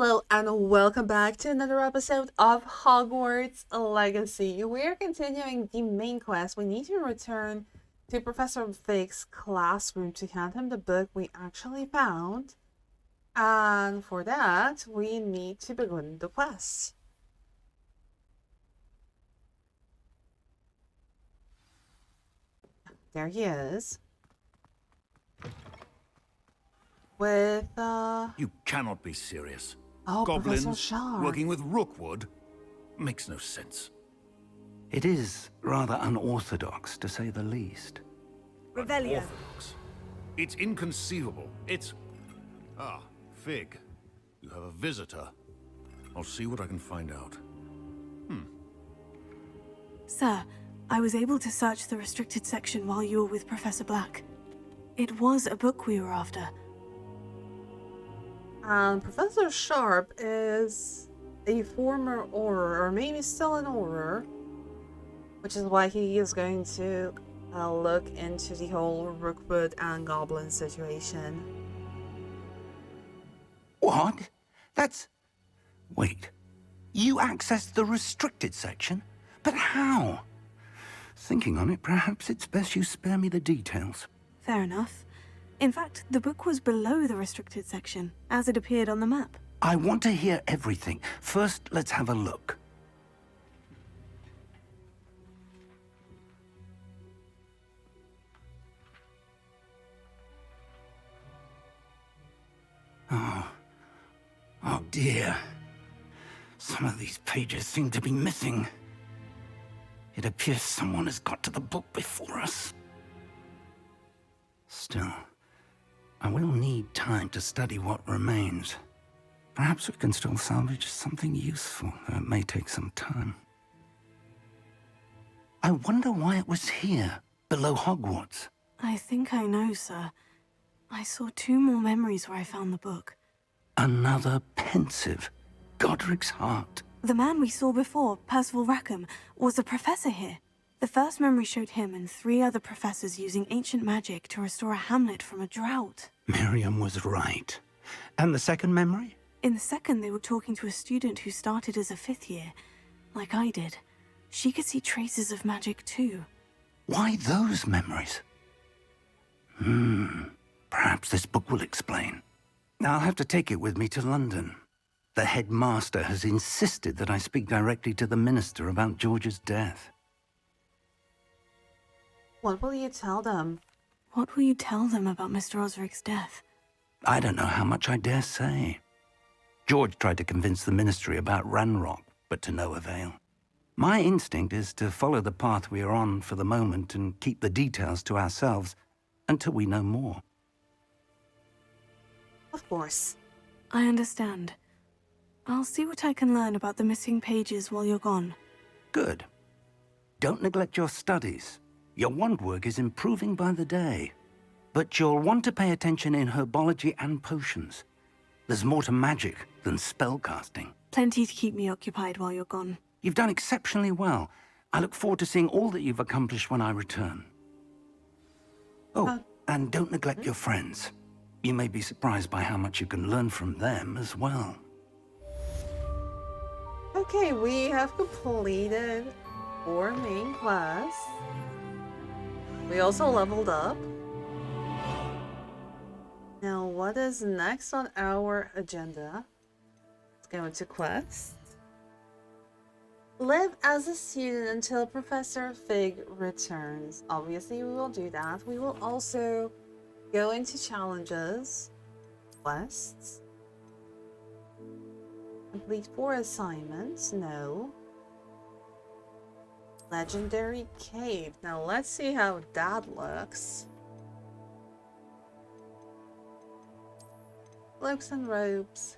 Hello and welcome back to another episode of Hogwarts Legacy. We're continuing the main quest. We need to return to Professor Fig's classroom to hand him the book we actually found. And for that, we need to begin the quest. There he is. With, You cannot be serious. Oh, Professor Goblins Sharp. working with Rookwood makes no sense. It is rather unorthodox, to say the least. Revelio. Unorthodox. It's inconceivable. It's... Ah, Fig. You have a visitor. I'll see what I can find out. Sir, I was able to search the restricted section while you were with Professor Black. It was a book we were after. Professor Sharp is a former Auror, or maybe still an Auror, which is why he is going to look into the whole Rookwood and Goblin situation. What? That's... Wait. You accessed the restricted section? But how? Thinking on it, perhaps it's best you spare me the details. Fair enough. In fact, the book was below the restricted section, as it appeared on the map. I want to hear everything. First, let's have a look. Oh dear. Some of these pages seem to be missing. It appears someone has got to the book before us. Still, I will need time to study what remains. Perhaps we can still salvage something useful, though it may take some time. I wonder why it was here, below Hogwarts. I think I know, sir. I saw 2 more memories where I found the book. Another pensive. Godric's heart. The man we saw before, Percival Rackham, was a professor here. The first memory showed him and 3 other professors using ancient magic to restore a hamlet from a drought. Miriam was right. And the second memory? In the second, they were talking to a student who started as a 5th year, like I did. She could see traces of magic too. Why those memories? Perhaps this book will explain. I'll have to take it with me to London. The headmaster has insisted that I speak directly to the minister about George's death. What will you tell them? What will you tell them about Mr. Osric's death? I don't know how much I dare say. George tried to convince the ministry about Ranrock, but to no avail. My instinct is to follow the path we are on for the moment and keep the details to ourselves until we know more. Of course. I understand. I'll see what I can learn about the missing pages while you're gone. Good. Don't neglect your studies. Your wand work is improving by the day. But you'll want to pay attention in herbology and potions. There's more to magic than spellcasting. Plenty to keep me occupied while you're gone. You've done exceptionally well. I look forward to seeing all that you've accomplished when I return. Oh, and don't neglect your friends. You may be surprised by how much you can learn from them as well. Okay, we have completed 4 main quests. We also leveled up. Now, what is next on our agenda? Let's go into quests. Live as a student until Professor Fig returns. Obviously, we will do that. We will also go into challenges, quests. Complete 4 assignments. No. Legendary Cave. Now let's see how that looks. Cloaks and robes.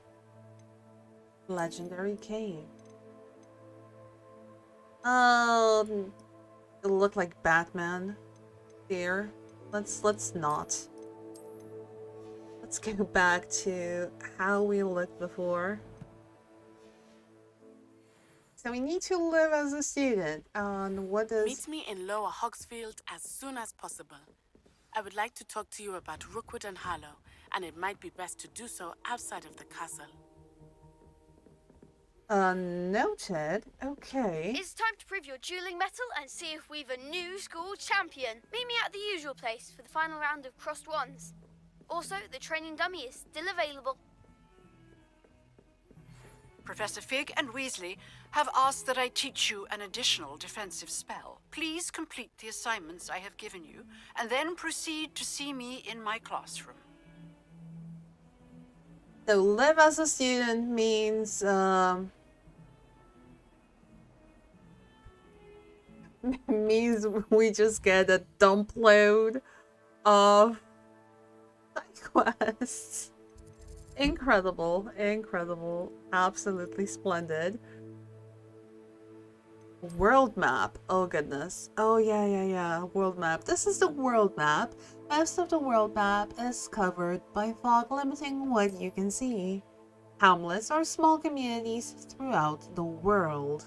Legendary Cave. It looked like Batman here. Let's not. Let's go back to how we looked before. So we need to live as a student. What does... Meet me in Lower Hogsfield as soon as possible. I would like to talk to you about Rookwood and Harlow, and it might be best to do so outside of the castle. Noted. Okay. It's time to prove your dueling mettle and see if we've a new school champion. Meet me at the usual place for the final round of crossed wands. Also, the training dummy is still available. Professor Fig and Weasley have asked that I teach you an additional defensive spell. Please complete the assignments I have given you, and then proceed to see me in my classroom. So live as a student means means we just get a dump load of side quests. Incredible, incredible, absolutely splendid. World map. Oh goodness. Oh yeah. World map. This is the world map. Most of the world map is covered by fog, limiting what you can see. Hamlets are small communities throughout the world.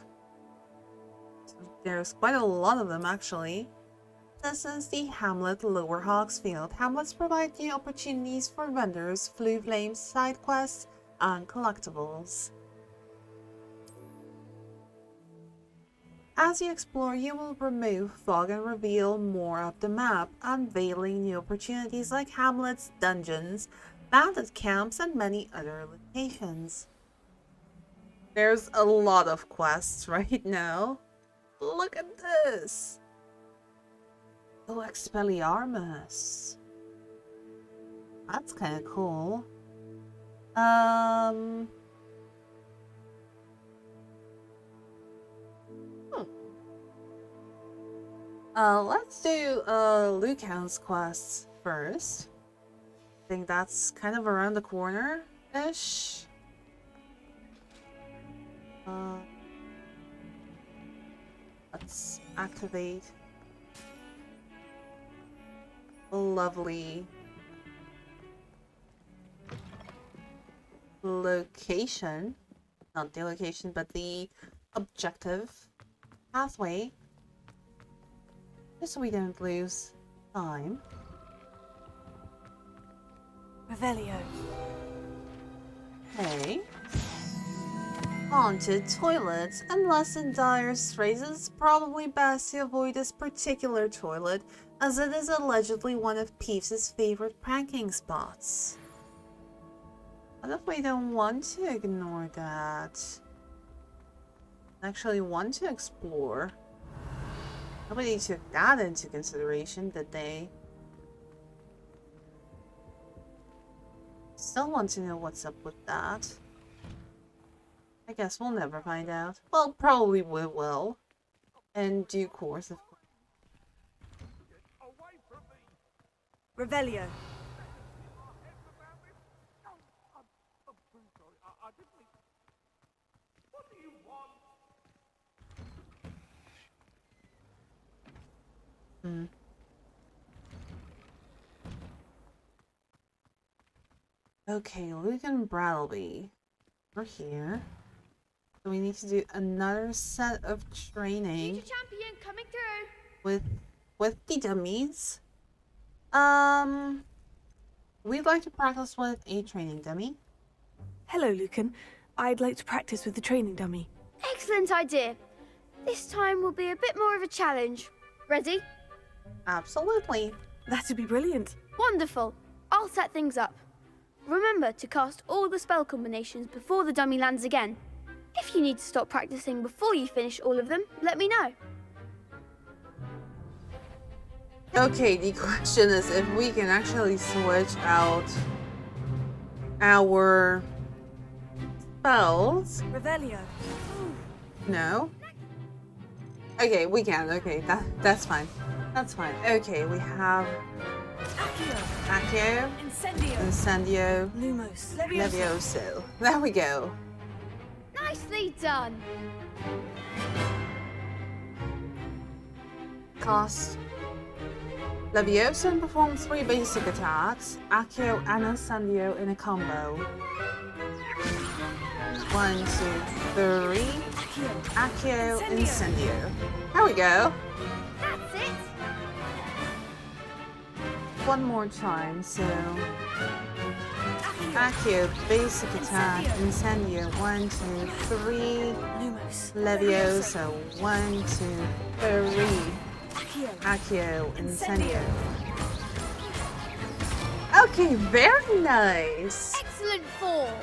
There's quite a lot of them actually. This is the Hamlet Lower Hogsfield. Hamlets provide new opportunities for vendors, flue flames, side quests, and collectibles. As you explore, you will remove fog and reveal more of the map, unveiling new opportunities like hamlets, dungeons, bandit camps, and many other locations. There's a lot of quests right now. Look at this! Oh, Expelliarmus. That's kind of cool. Let's do Lucan's quests first. I think that's kind of around the corner-ish. Let's activate a lovely location. Not the location, but the objective pathway. Just so we don't lose time. Revelio. Okay. Haunted toilets. Unless in dire straits, it's probably best to avoid this particular toilet, as it is allegedly one of Peeves' favorite pranking spots. What if we don't want to ignore that? Actually want to explore? Nobody took that into consideration, did they? Still want to know what's up with that. I guess we'll never find out. Well, probably we will. In due course, of course. Revelio. Okay, Lucan Brattleby. We're here. So we need to do another set of training Champion coming through. with the dummies. We'd like to practice with a training dummy. Hello, Lucan. I'd like to practice with the training dummy. Excellent idea. This time will be a bit more of a challenge. Ready? Absolutely. That'd be brilliant. Wonderful. I'll set things up. Remember to cast all the spell combinations before the dummy lands again. If you need to stop practicing before you finish all of them, let me know. Okay, the question is if we can actually switch out our spells. Revelio. No? Okay, we can. Okay, that's fine. That's fine. Okay, we have Accio, Incendio, Lumos, Levioso. There we go. Nicely done. Cast Levioso and perform 3 basic attacks. Accio and Incendio in a combo. 1, 2, 3. Accio, Incendio. There we go. That's it. One more time, so... Accio, basic attack, Incendio, 1, 2, 3, Lumos. Levioso, 1, 2, 3, Accio, Incendio. Okay, very nice. Excellent form.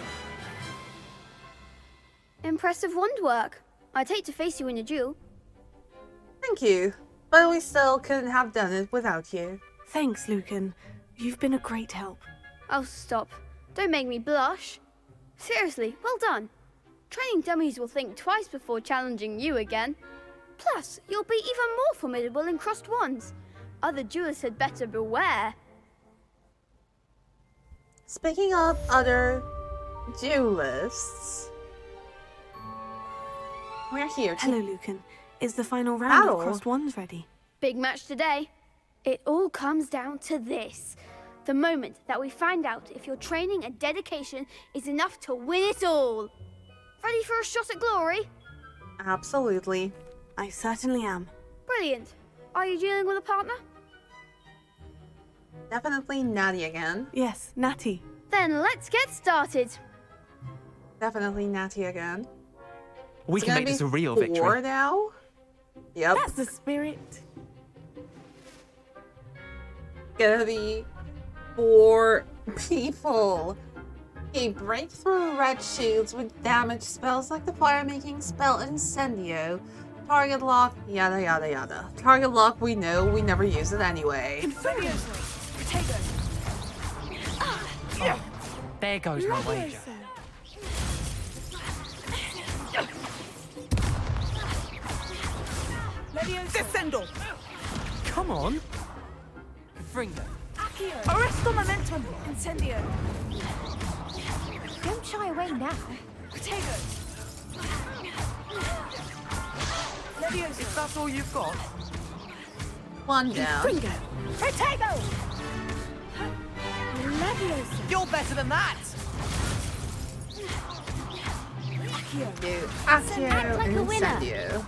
Impressive wand work. I'd hate to face you in a duel. Thank you, but we still couldn't have done it without you. Thanks, Lucan. You've been a great help. Oh, stop. Don't make me blush. Seriously, well done. Training dummies will think twice before challenging you again. Plus, you'll be even more formidable in crossed wands. Other duelists had better beware. Speaking of other duelists, we're here to Hello, Lucan. Is the final round Battle. of crossed wands ready? Big match today. It all comes down to this. The moment that we find out if your training and dedication is enough to win it all. Ready for a shot at glory? Absolutely. I certainly am. Brilliant. Are you dealing with a partner? Definitely Natty again. Yes, Natty. Then let's get started. Definitely Natty again. We It's can gonna make this be a real 4 victory. now. Yep. That's the spirit. Gonna be 4 people. Okay, breakthrough red shields with damage spells like the fire-making spell Incendio. Target lock, yada yada yada. Target lock, we know, we never use it anyway. There goes my wager. Descendo! Come on. Fringo. Arresto momentum! Incendio! Don't shy away now. Protego! Levioso! If that's all you've got. 1 down. Fringo. Protego! Leviosa. You're better than that! Do Accio act like and a winner. Incendio.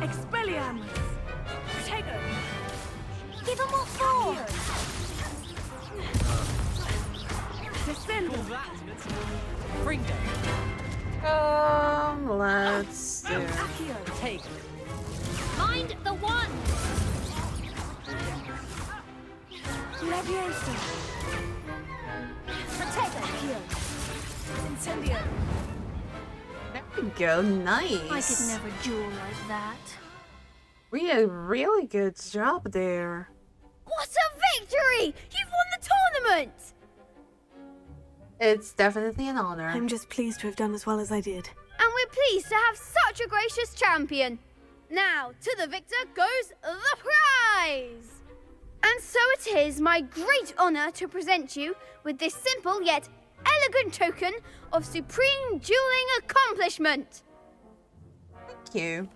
Expelliarmus! Protego! Give them what for. Descendo! Fringo. Let's do Accio! Take. Mind the one. Levioso! Protego. Incendio! There we go, nice. I could never duel like that. Rhea, really good job there. What a victory! You've won the tournament! It's definitely an honor. I'm just pleased to have done as well as I did. And we're pleased to have such a gracious champion. Now, to the victor goes the prize! And so it is my great honor to present you with this simple yet elegant token of supreme dueling accomplishment. Thank you.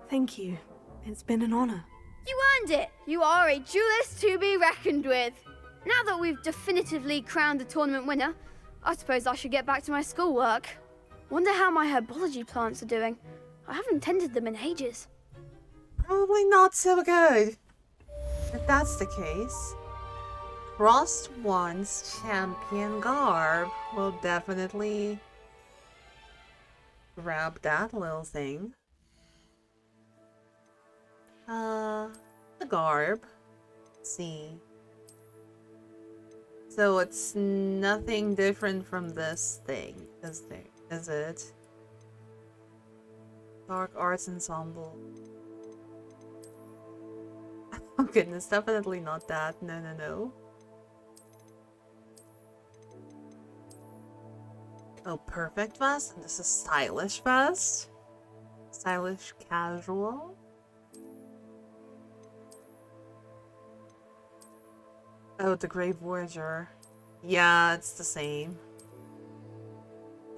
Thank you. It's been an honor. You earned it. You are a duelist to be reckoned with. Now that we've definitively crowned the tournament winner, I suppose I should get back to my schoolwork. Wonder how my herbology plants are doing. I haven't tended them in ages. Probably not so good. If that's the case, Frost One's champion garb will definitely grab that little thing. The garb. Let's see. So it's nothing different from this thing, is it? Dark Arts Ensemble. Oh goodness, definitely not that. No, no, no. Oh, perfect vest. And this is stylish vest. Stylish casual. Oh, the Grave Voyager. Yeah, it's the same.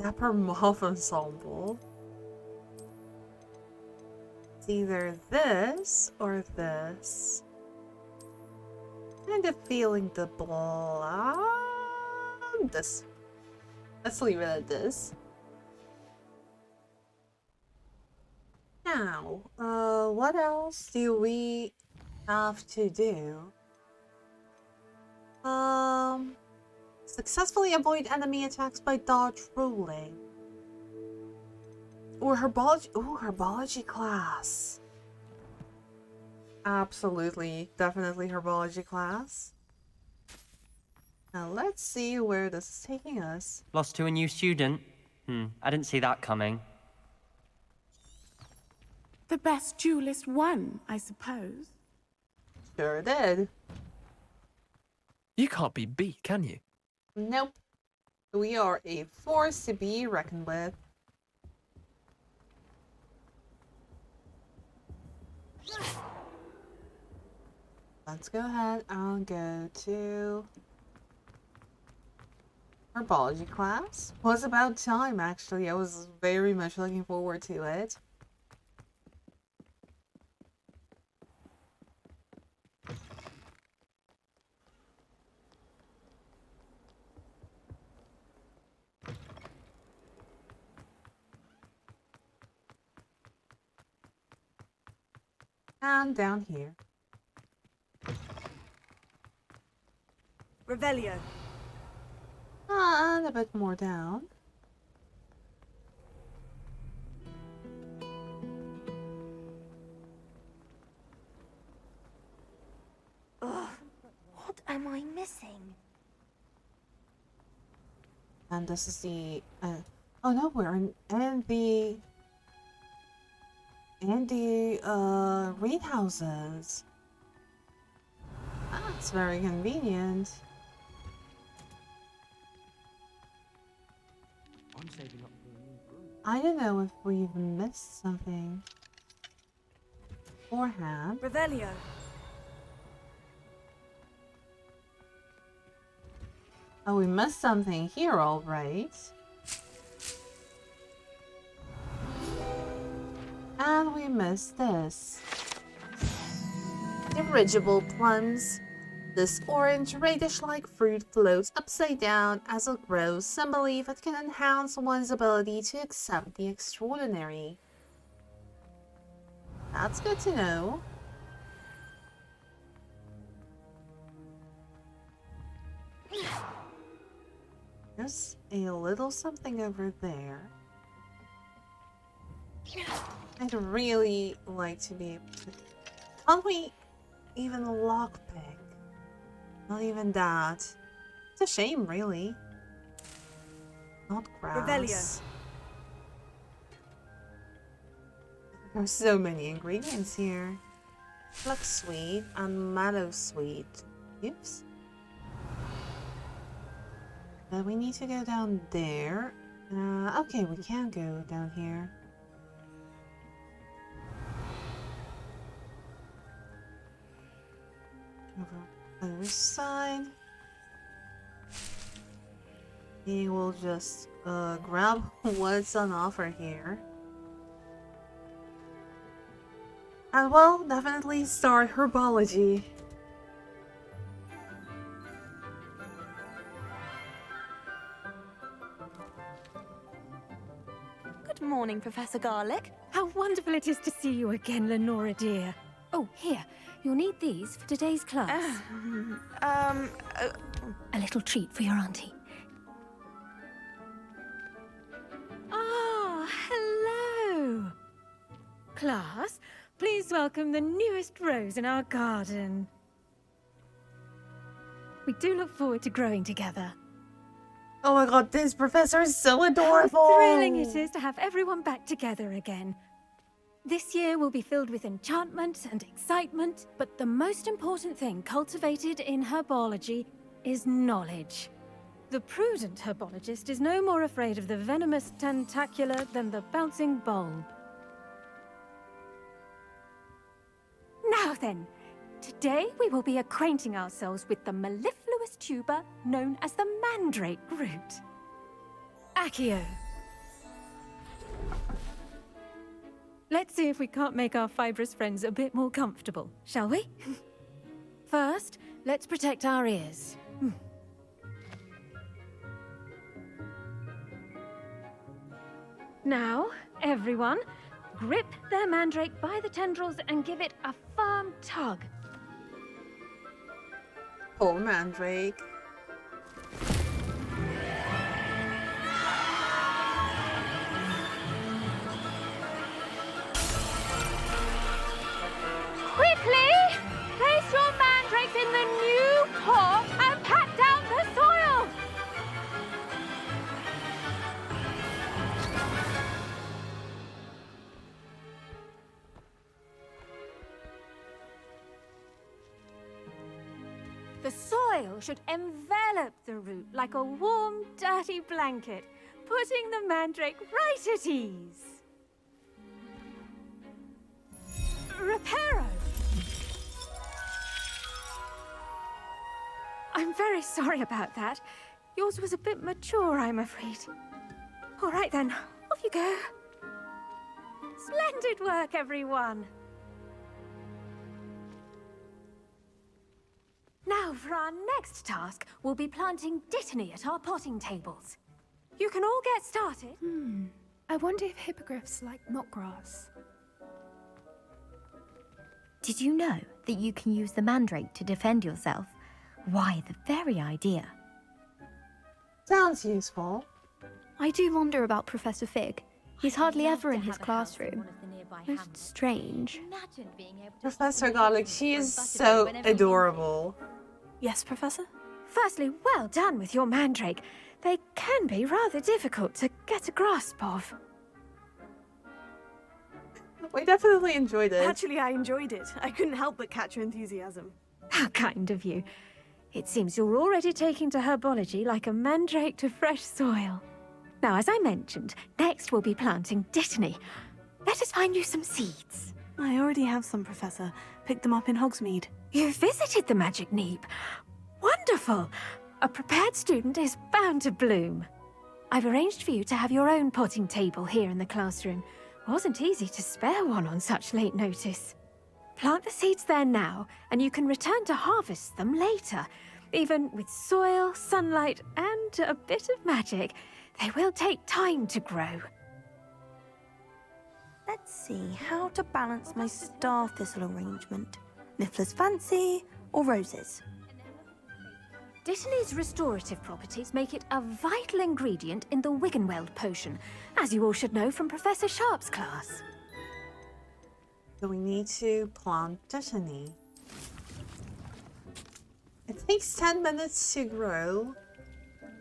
Dapper Moth Ensemble. It's either this or this. Kind of feeling the this. Let's leave it at this. Now, what else do we have to do? Successfully avoid enemy attacks by dodge rolling. Or herbology. Ooh, herbology class. Absolutely, definitely herbology class. Now let's see where this is taking us. Lost to a new student? I didn't see that coming. The best duelist won, I suppose. Sure did. You can't be beat, can you? Nope. We are a force to be reckoned with. Let's go ahead and go to Herbology class. Was about time, actually. I was very much looking forward to it. And down here. Revelio. And a bit more down. Ugh, what am I missing? And this is the oh no, we're in the greenhouses. That's very convenient. I don't know if we've missed something beforehand. Revelio. Oh, we missed something here, all right. And we missed this. Dirigible plums. This orange, radish-like fruit floats upside down as it grows, some believe it can enhance one's ability to accept the extraordinary. That's good to know. There's a little something over there. I'd really like to be able to... Can't we even lockpick? Not even that. It's a shame, really. Not grass. Revelio. There's so many ingredients here. Flax sweet and mallow sweet. Oops. But we need to go down there. Okay, we can go down here. Over other side. We will just grab what's on offer here. And well, definitely start Herbology. Good morning, Professor Garlick. How wonderful it is to see you again, Lenora dear. Oh, here. You'll need these for today's class. A little treat for your auntie. Ah, hello. Class, please welcome the newest rose in our garden. We do look forward to growing together. Oh my god, this professor is so adorable! How thrilling it is to have everyone back together again. This year will be filled with enchantment and excitement, but the most important thing cultivated in herbology is knowledge. The prudent herbologist is no more afraid of the venomous tentacular than the bouncing bulb. Now then, today we will be acquainting ourselves with the mellifluous tuber known as the mandrake root. Accio. Let's see if we can't make our fibrous friends a bit more comfortable, shall we? First, let's protect our ears. Now, everyone, grip their mandrake by the tendrils and give it a firm tug. Poor mandrake. soil should envelop the root like a warm, dirty blanket, putting the mandrake right at ease. Reparo! I'm very sorry about that. Yours was a bit mature, I'm afraid. All right then, off you go. Splendid work, everyone. Now, for our next task, we'll be planting dittany at our potting tables. You can all get started. I wonder if hippogriffs like knotgrass. Did you know that you can use the mandrake to defend yourself? Why, the very idea. Sounds useful. I do wonder about Professor Fig. He's hardly ever in his classroom. Most strange. Professor Garlick, she is so adorable. Yes, Professor? Firstly, well done with your mandrake. They can be rather difficult to get a grasp of. We definitely enjoyed it. Actually, I enjoyed it. I couldn't help but catch your enthusiasm. How kind of you. It seems you're already taking to herbology like a mandrake to fresh soil. Now, as I mentioned, next we'll be planting dittany. Let us find you some seeds. I already have some, Professor. Picked them up in Hogsmeade. You visited the Magic Neep. Wonderful! A prepared student is bound to bloom. I've arranged for you to have your own potting table here in the classroom. Wasn't easy to spare one on such late notice. Plant the seeds there now, and you can return to harvest them later. Even with soil, sunlight, and a bit of magic, they will take time to grow. Let's see how to balance my star thistle arrangement. Niffler's fancy or roses? Dittany's restorative properties make it a vital ingredient in the Wiggenweld potion, as you all should know from Professor Sharp's class. So we need to plant dittany. It takes 10 minutes to grow.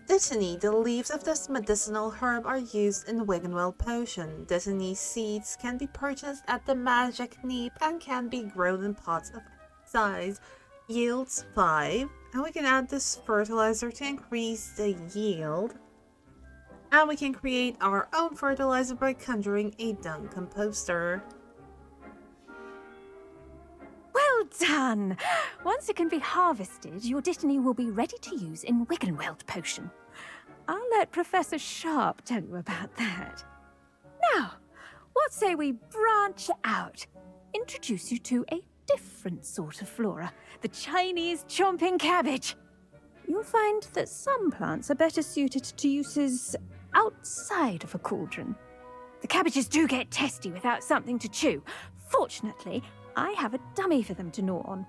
Dittany, the leaves of this medicinal herb, are used in the Wiggenweld potion. Dittany seeds can be purchased at the Magic Neep and can be grown in pots of size. Yields 5. And we can add this fertilizer to increase the yield. And we can create our own fertilizer by conjuring a dung composter. Well done! Once it can be harvested, your dittany will be ready to use in Wiggenweld potion. I'll let Professor Sharp tell you about that. Now, what say we branch out? Introduce you to a different sort of flora, the Chinese chomping cabbage. You'll find that some plants are better suited to uses outside of a cauldron. The cabbages do get testy without something to chew. Fortunately, I have a dummy for them to gnaw on.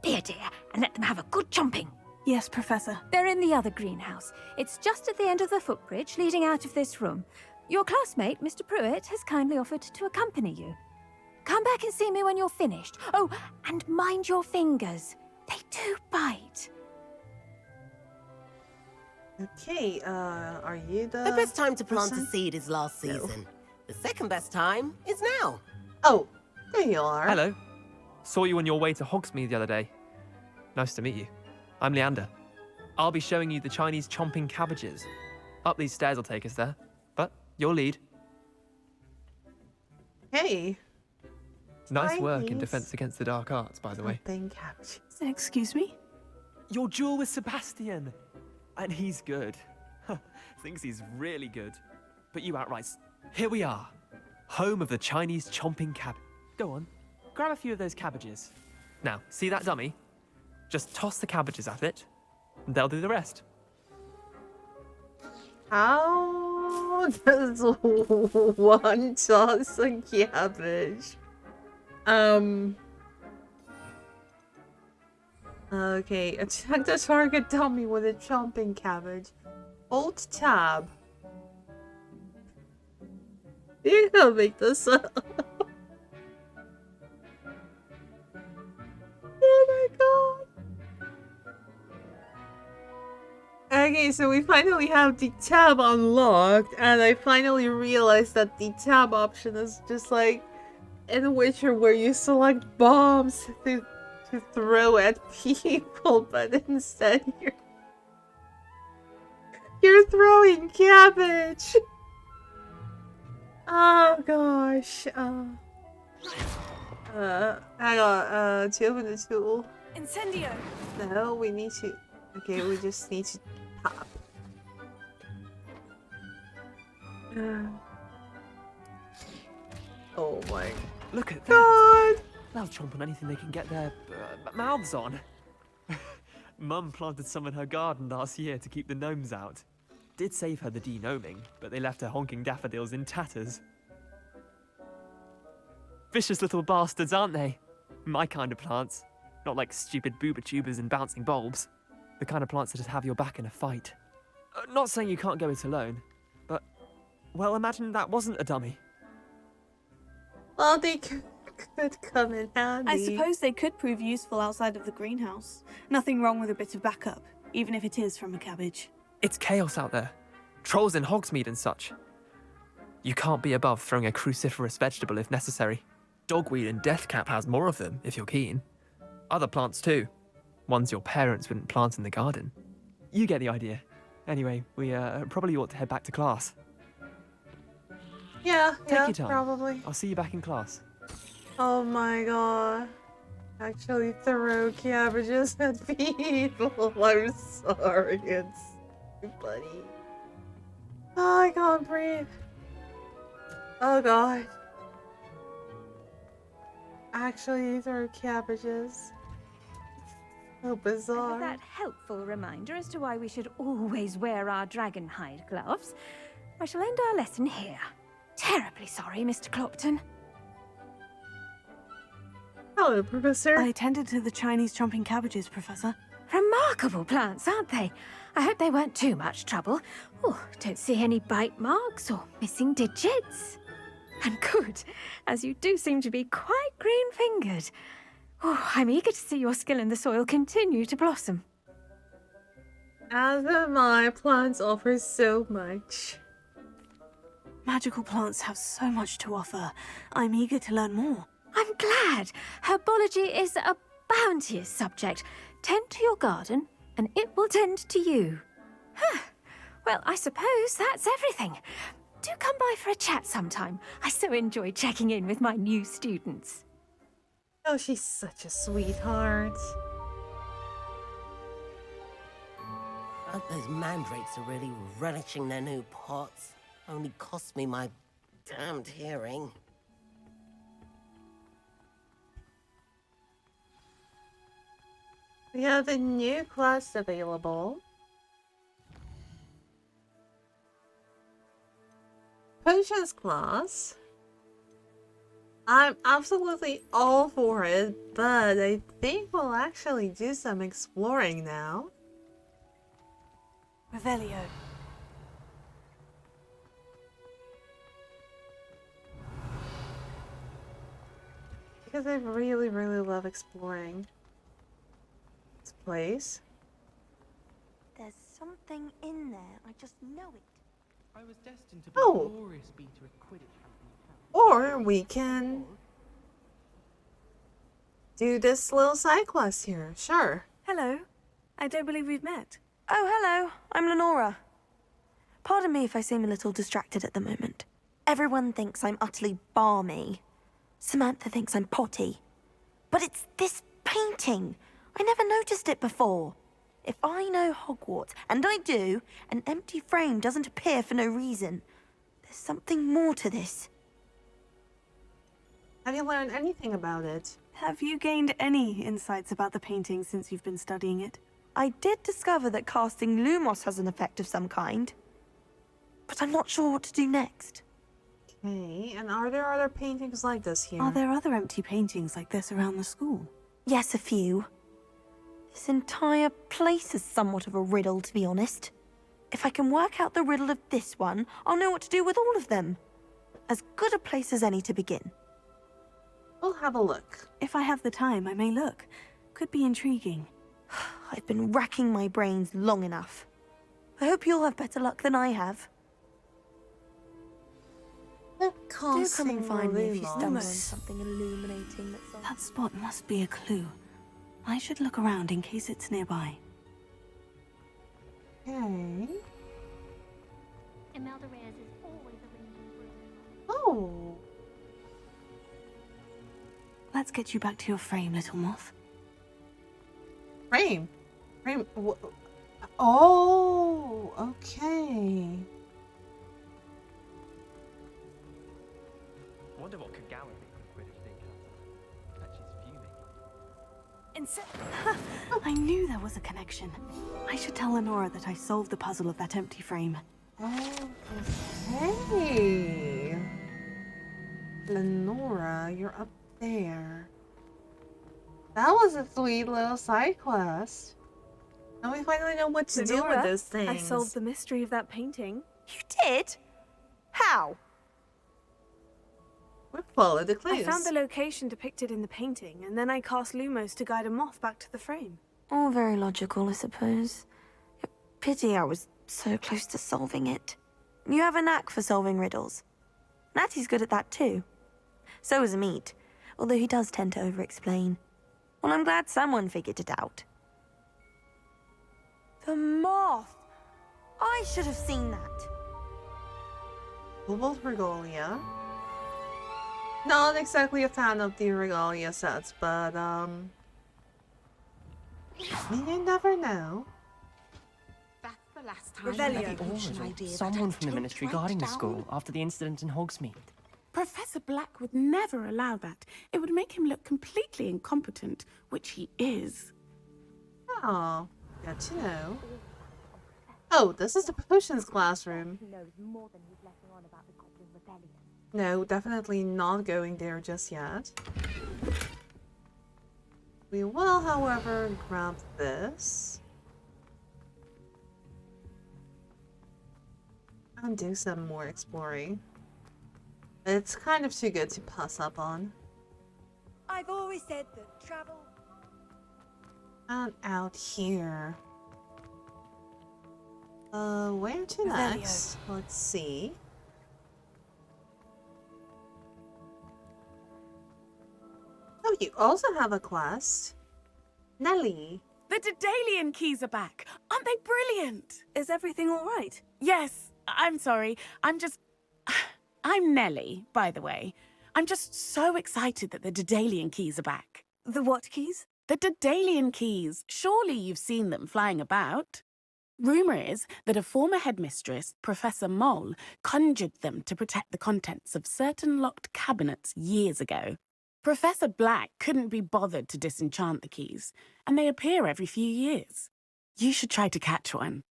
Be a dear and let them have a good chomping. Yes, Professor. They're in the other greenhouse. It's just at the end of the footbridge leading out of this room. Your classmate, Mr. Pruitt, has kindly offered to accompany you. Come back and see me when you're finished. Oh, and mind your fingers. They do bite. Okay, are you the best time to plant person? a seed is last season. The second best time is now. Oh, there you are. Hello. Saw you on your way to Hogsmeade the other day. Nice to meet you. I'm Leander. I'll be showing you the Chinese chomping cabbages. Up these stairs will take us there. But your lead. Hey. Nice work in Chinese defense against the dark arts, by the way. chomping cabbages. Excuse me? Your duel with Sebastian. And he's good. Thinks he's really good. But you outright... Here we are. Home of the Chinese chomping cabbage. Go on. Grab a few of those cabbages. Now, see that dummy? Just toss the cabbages at it, and they'll do the rest. How does one toss a cabbage? Okay, attack the target dummy with a chomping cabbage. Alt tab. You gotta make this up. Oh my god. Okay, so we finally have the tab unlocked, and I finally realized that the tab option is just like in Witcher where you select bombs to to throw at people, but instead you're throwing cabbage. Oh gosh. Hang on. To open the tool. Incendio. No, we need to. Okay, we just need to pop. Oh my. Look at that. God. They'll chomp on anything they can get their mouths on. Mum planted some in her garden last year to keep the gnomes out. Did save her the de-gnoming, but they left her honking daffodils in tatters. Vicious little bastards, aren't they? My kind of plants. Not like stupid booba tubers and bouncing bulbs. The kind of plants that just have your back in a fight. Not saying you can't go it alone, but, well, imagine that wasn't a dummy. Well, they could come in handy. I suppose they could prove useful outside of the greenhouse. Nothing wrong with a bit of backup, even if it is from a cabbage. It's chaos out there. Trolls in Hogsmeade and such. You can't be above throwing a cruciferous vegetable if necessary. Dogweed and deathcap has more of them, if you're keen. Other plants too. Ones your parents wouldn't plant in the garden. You get the idea. Anyway, we probably ought to head back to class. Yeah, Take yeah, your time. probably. I'll see you back in class. Oh my god. Actually throw cabbages at people. I'm sorry, it's buddy. Oh, I can't breathe. Oh god. Actually throw cabbages. So bizarre. With that helpful reminder as to why we should always wear our dragon hide gloves, I shall end our lesson here. Terribly sorry, Mr. Clopton. Hello, Professor. I tended to the Chinese chomping cabbages, Professor. Remarkable plants, aren't they? I hope they weren't too much trouble. Oh, don't see any bite marks or missing digits. And good, as you do seem to be quite green-fingered. Oh, I'm eager to see your skill in the soil continue to blossom. As am I. Plants offer so much. Magical plants have so much to offer. I'm eager to learn more. I'm glad. Herbology is a bounteous subject. Tend to your garden, and it will tend to you. Well, I suppose that's everything. Do come by for a chat sometime. I so enjoy checking in with my new students. Oh, she's such a sweetheart. I hope those mandrakes are really relishing their new pots. Only cost me my damned hearing. We have a new class available. Potions class. I'm absolutely all for it, but I think we'll actually do some exploring now. Revelio. Because I really, really love exploring this place. There's something in there. I just know it. I was destined to be a glorious beater at Quidditch. Or we can do this little side quest here. Sure. Hello. I don't believe we've met. Oh, hello. I'm Lenora. Pardon me if I seem a little distracted at the moment. Everyone thinks I'm utterly balmy. Samantha thinks I'm potty. But it's this painting. I never noticed it before. If I know Hogwarts, and I do, an empty frame doesn't appear for no reason. There's something more to this. Have you learned anything about it? Have you gained any insights about the painting since you've been studying it? I did discover that casting Lumos has an effect of some kind. But I'm not sure what to do next. Okay, and are there other paintings like this here? Are there other empty paintings like this around the school? Yes, a few. This entire place is somewhat of a riddle, to be honest. If I can work out the riddle of this one, I'll know what to do with all of them. As good a place as any to begin. We'll have a look. If I have the time, I may look. Could be intriguing. I've been racking my brains long enough. I hope you'll have better luck than I have. Do come and find me if you stumble on something illuminating that's on. That spot must be a clue. I should look around in case it's nearby. Okay. Imelda Reyes is always arranging for us. Oh. Let's get you back to your frame, little moth. Frame. Frame. Oh, okay. Wonder what could Garlick think of British encounter. Bet she's fuming. I knew there was a connection. I should tell Lenora that I solved the puzzle of that empty frame. Okay. Lenora, you're up there. That was a sweet little side quest. Now we finally know what to do with Lenora, those things. I solved the mystery of that painting. You did? How? We followed the clues. I found the location depicted in the painting, and then I cast Lumos to guide a moth back to the frame. All very logical, I suppose. Pity I was so close to solving it. You have a knack for solving riddles. Natty's good at that too. So is Amit, although he does tend to over-explain. Well, I'm glad someone figured it out. The moth! I should have seen that. Both Regalia. Not exactly a fan of the Regalia sets, but you never know. That's the last time. Revelio. Someone from the ministry guarding the school after the incident in Hogsmeade. Professor Black would never allow that. It would make him look completely incompetent, which he is. Oh, good to know. Oh, this is the potions classroom. No, definitely not going there just yet. We will, however, grab this. And do some more exploring. It's kind of too good to pass up on. I've always said that travel... And out here. Where to Revelio. next? Let's see. Oh, you also have a quest. Nelly. The Daedalian keys are back. Aren't they brilliant? Is everything all right? Yes. I'm sorry. I'm Nelly, by the way. I'm just so excited that the Daedalian keys are back. The what keys? The Daedalian keys. Surely you've seen them flying about. Rumour is that a former headmistress, Professor Mole, conjured them to protect the contents of certain locked cabinets years ago. Professor Black couldn't be bothered to disenchant the keys, and they appear every few years. You should try to catch one.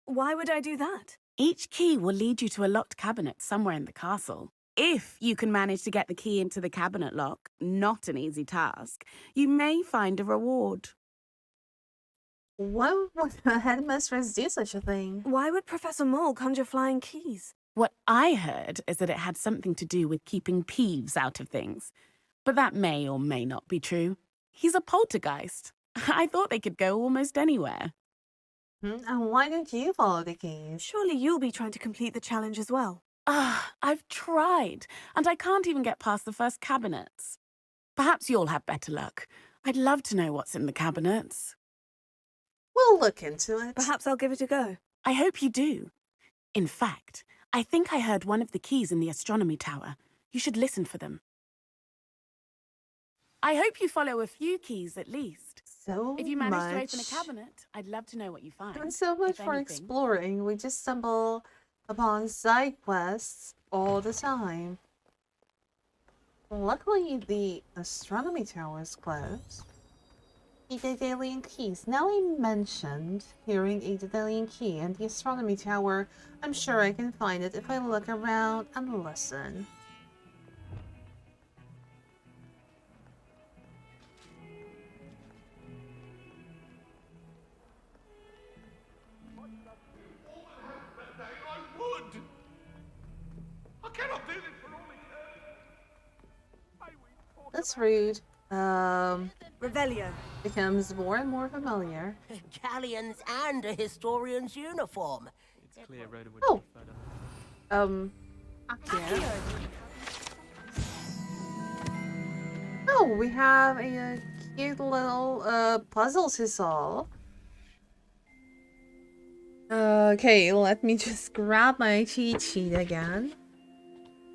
Why would I do that? Each key will lead you to a locked cabinet somewhere in the castle. If you can manage to get the key into the cabinet lock, not an easy task, you may find a reward. Why would the headmistress do such a thing? Why would Professor Mole conjure flying keys? What I heard is that it had something to do with keeping Peeves out of things. But that may or may not be true. He's a poltergeist. I thought they could go almost anywhere. And why don't you follow the keys? Surely you'll be trying to complete the challenge as well. I've tried, and I can't even get past the first cabinets. Perhaps you'll have better luck. I'd love to know what's in the cabinets. We'll look into it. Perhaps I'll give it a go. I hope you do. In fact, I think I heard one of the keys in the astronomy tower. You should listen for them. I hope you follow a few keys at least. So if you manage to much. open a cabinet, I'd love to know what you find. And so much if for anything. exploring. We just stumble upon side quests all the time. Luckily, the astronomy tower is closed. The Daedalian keys. Nelly mentioned hearing a Daedalian key and the astronomy tower. I'm sure I can find it if I look around and listen. That's rude. Revelio. Becomes more and more familiar. Galleons and a historian's uniform. It's clear Rhoda would Oh. prefer Yeah. Oh, we have a cute little puzzles to solve. Okay, let me just grab my cheat sheet again.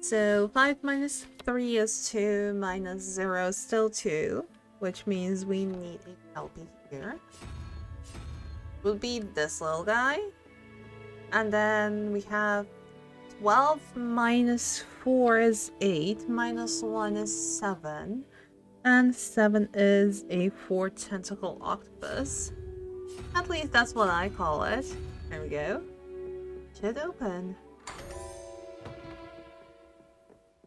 So 5 minus 3 is 2, minus 0 is still 2, which means we need a helpy here. Would be this little guy. And then we have 12 minus 4 is 8, minus 1 is 7, and 7 is a 4-tentacle octopus. At least that's what I call it. There we go. Should open.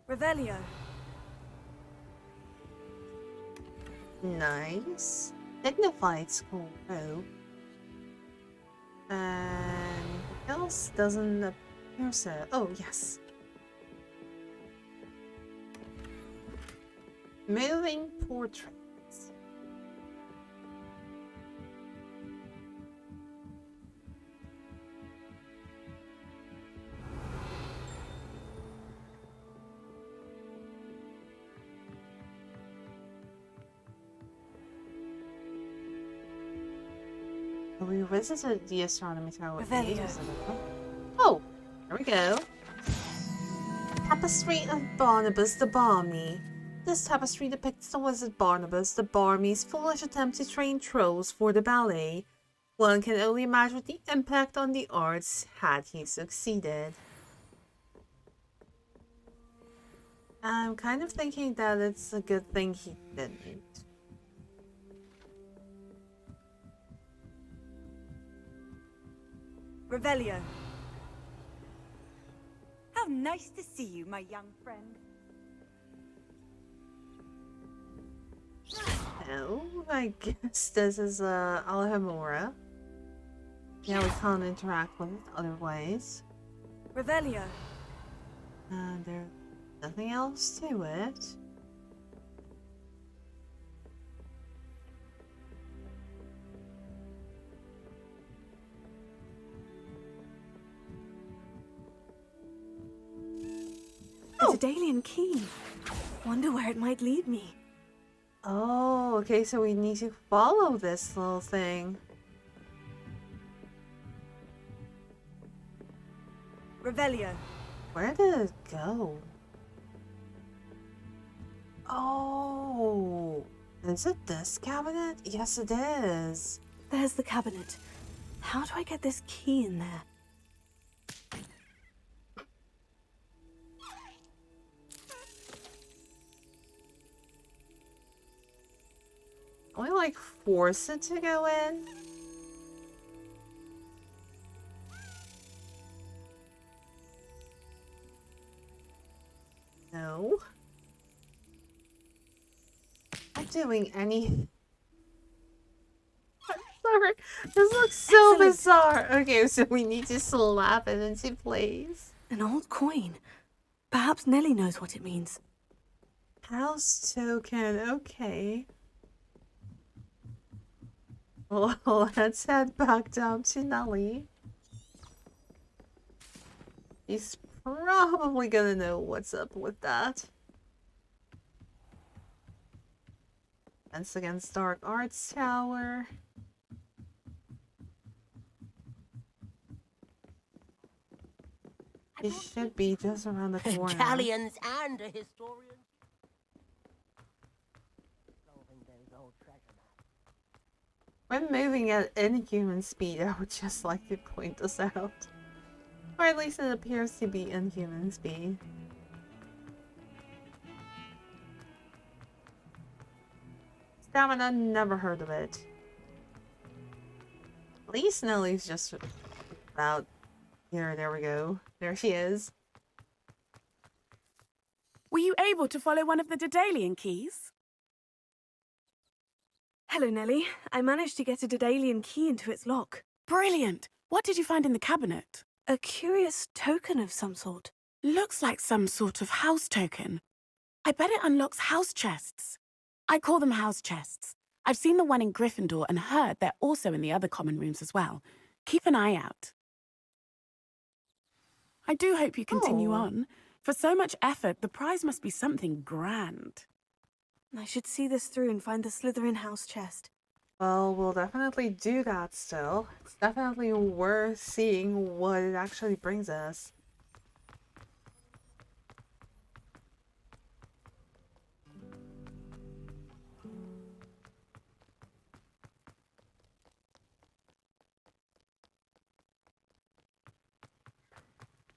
Revelio. Nice. Dignified school. Oh. And what else doesn't appear so? Oh, yes. Moving portraits. We visited the astronomy tower. Oh, there we go. Tapestry of Barnabas the Barmy. This tapestry depicts the wizard Barnabas the Barmy's foolish attempt to train trolls for the ballet. One can only imagine the impact on the arts had he succeeded. I'm kind of thinking that it's a good thing he didn't. Revelio. How nice to see you, my young friend. Oh, I guess this is Alhambra. Yeah, we can't interact with it otherwise. Revelio. There's nothing else to it. A Daedalian key. Wonder where it might lead me. Oh, okay, so we need to follow this little thing. Revelio. Where did it go? Oh, is it this cabinet? Yes, it is. There's the cabinet. How do I get this key in there? Can we like force it to go in? No. Not doing any. I'm sorry. This looks so bizarre. Okay, so we need to slap it into place. An old coin. Perhaps Nellie knows what it means. House token. Okay. Well, let's head back down to Nellie. He's probably gonna know what's up with that. Defense against Dark Arts Tower. He should be just around the corner. Italians and a historian. When moving at inhuman speed, I would just like to point this out. Or at least it appears to be inhuman speed. Stamina, never heard of it. At least Nellie's just about here. There we go. There she is. Were you able to follow one of the Daedalian keys? Hello, Nellie. I managed to get a Daedalian key into its lock. Brilliant! What did you find in the cabinet? A curious token of some sort. Looks like some sort of house token. I bet it unlocks house chests. I call them house chests. I've seen the one in Gryffindor and heard they're also in the other common rooms as well. Keep an eye out. I do hope you continue on. For so much effort, the prize must be something grand. I should see this through and find the Slytherin house chest. Well, we'll definitely do that still. It's definitely worth seeing what it actually brings us.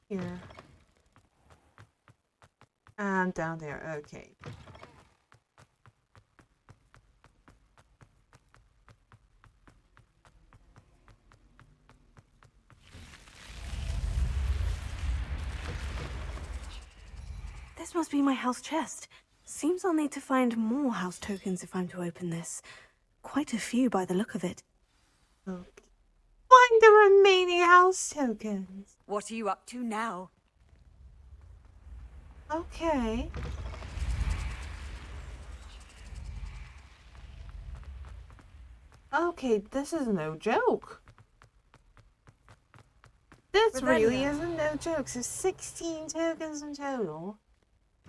Here. And down there, okay. This must be my house chest. Seems I'll need to find more house tokens if I'm to open this. Quite a few by the look of it. Okay. Find the remaining house tokens. What are you up to now? Okay. Okay, this is no joke. This really isn't no joke. So 16 tokens in total.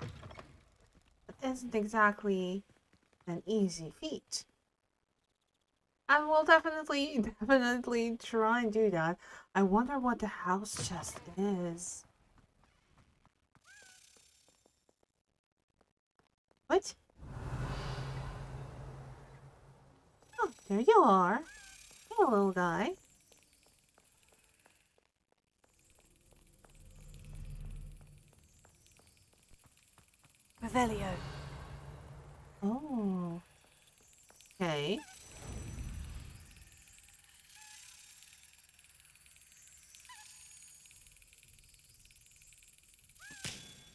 It isn't exactly an easy feat. And we'll definitely try and do that. I wonder what the house chest is. What? Oh, there you are. Hey, little guy. Revelio. Oh. Okay.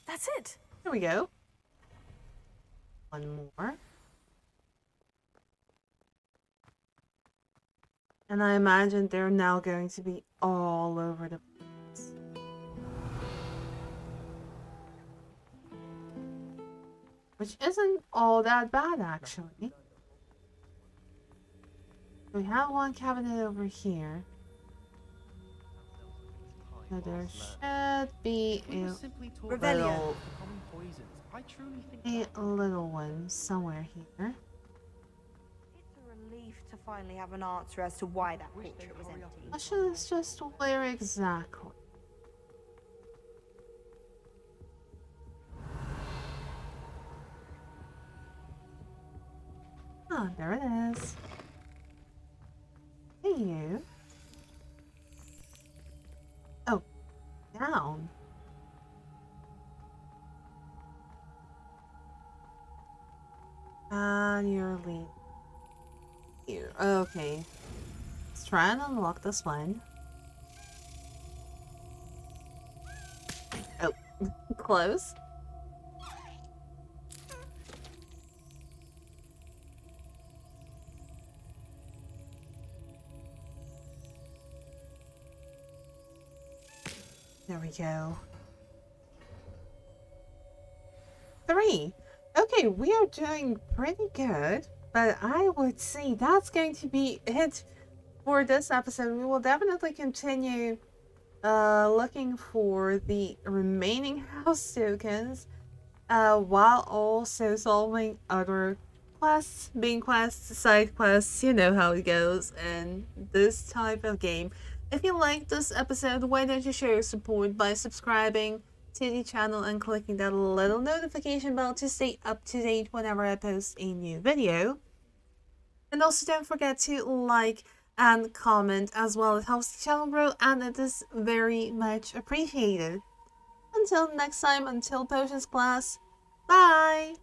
That's it. Here we go. One more. And I imagine they're now going to be all over the place. Which isn't all that bad, actually. We have one cabinet over here. So there should be a little one somewhere here. It's a relief to finally have an answer as to why that portrait was empty. Question is just where exactly. Ah, there it is. Hey, you. Oh, down. And you're lead here. Okay. Let's try and unlock this one. Oh, close. There we go. 3. Okay, we are doing pretty good, but I would say that's going to be it for this episode. We will definitely continue looking for the remaining house tokens while also solving other quests, main quests, side quests. You know how it goes in this type of game. If you liked this episode, why don't you show your support by subscribing to the channel and clicking that little notification bell to stay up to date whenever I post a new video. And also don't forget to like and comment as well. It helps the channel grow and it is very much appreciated. Until next time, until potions class, bye!